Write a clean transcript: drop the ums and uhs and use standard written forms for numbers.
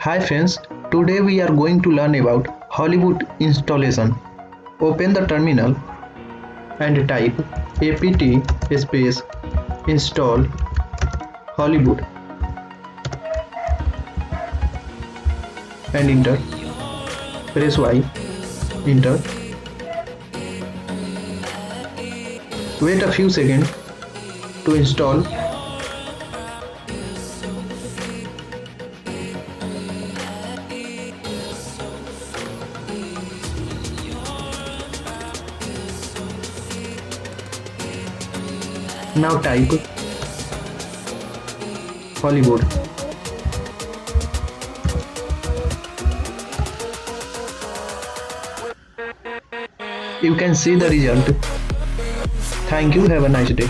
Hi friends, today we are going to learn about Hollywood installation. Open the terminal and type apt space install Hollywood and enter. Press Y, enter. Wait a few seconds to install. Now type Hollywood. You can see the result. Thank you. Have a nice day.